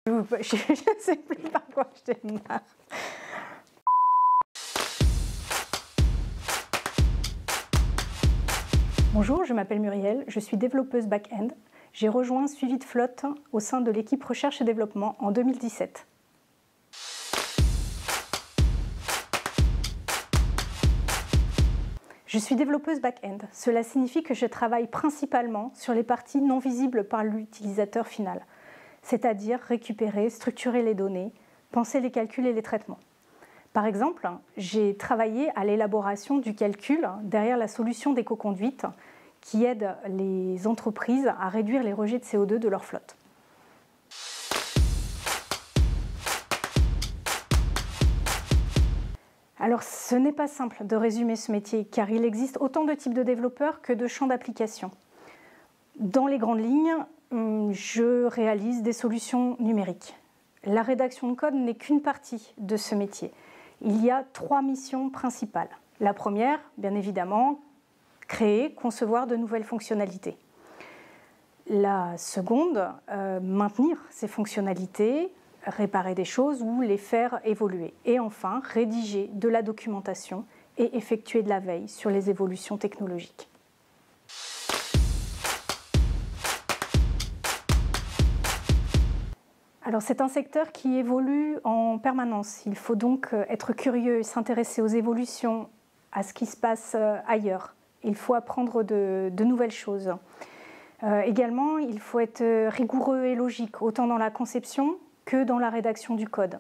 Je ne sais plus par quoi je démarre. Bonjour, je m'appelle Muriel, je suis développeuse back-end. J'ai rejoint Suivi de Flotte au sein de l'équipe recherche et développement en 2017. Je suis développeuse back-end. Cela signifie que je travaille principalement sur les parties non visibles par l'utilisateur final, c'est-à-dire récupérer, structurer les données, penser les calculs et les traitements. Par exemple, j'ai travaillé à l'élaboration du calcul derrière la solution d'éco-conduite qui aide les entreprises à réduire les rejets de CO2 de leur flotte. Alors, ce n'est pas simple de résumer ce métier, car il existe autant de types de développeurs que de champs d'application. Dans les grandes lignes, je réalise des solutions numériques. La rédaction de code n'est qu'une partie de ce métier. Il y a 3 missions principales. La première, bien évidemment, créer, concevoir de nouvelles fonctionnalités. La seconde, maintenir ces fonctionnalités, réparer des choses ou les faire évoluer. Et enfin, rédiger de la documentation et effectuer de la veille sur les évolutions technologiques. Alors c'est un secteur qui évolue en permanence. Il faut donc être curieux et s'intéresser aux évolutions, à ce qui se passe ailleurs. Il faut apprendre de nouvelles choses. Également, il faut être rigoureux et logique, autant dans la conception que dans la rédaction du code.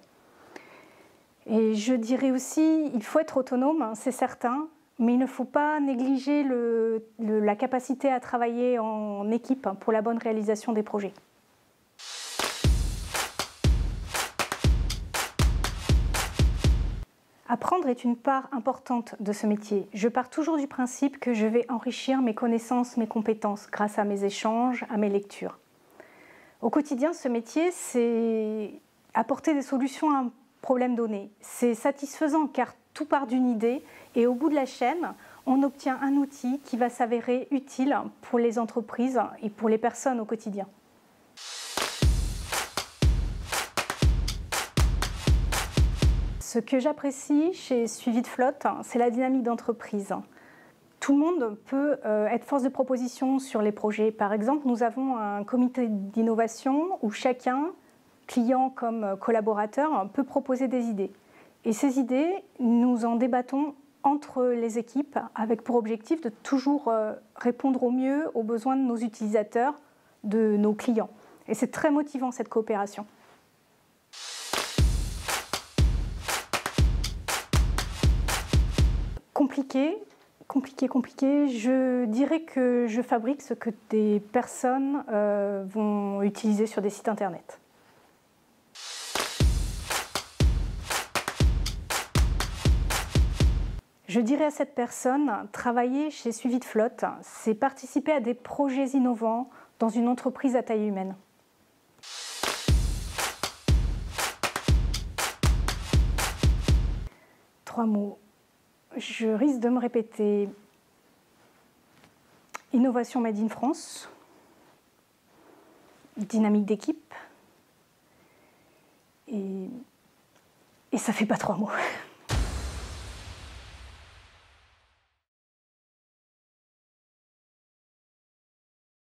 Et je dirais aussi, il faut être autonome, c'est certain, mais il ne faut pas négliger la capacité à travailler en équipe pour la bonne réalisation des projets. Apprendre est une part importante de ce métier. Je pars toujours du principe que je vais enrichir mes connaissances, mes compétences grâce à mes échanges, à mes lectures. Au quotidien, ce métier, c'est apporter des solutions à un problème donné. C'est satisfaisant car tout part d'une idée et au bout de la chaîne, on obtient un outil qui va s'avérer utile pour les entreprises et pour les personnes au quotidien. Ce que j'apprécie chez Suivi de Flotte, c'est la dynamique d'entreprise. Tout le monde peut être force de proposition sur les projets. Par exemple, nous avons un comité d'innovation où chacun, client comme collaborateur, peut proposer des idées. Et ces idées, nous en débattons entre les équipes avec pour objectif de toujours répondre au mieux aux besoins de nos utilisateurs, de nos clients. Et c'est très motivant cette coopération. Compliqué. Je dirais que je fabrique ce que des personnes vont utiliser sur des sites internet. Je dirais à cette personne, travailler chez Suivi de Flotte, c'est participer à des projets innovants dans une entreprise à taille humaine. Trois mots. Je risque de me répéter. Innovation made in France, dynamique d'équipe, et ça fait pas 3 mots.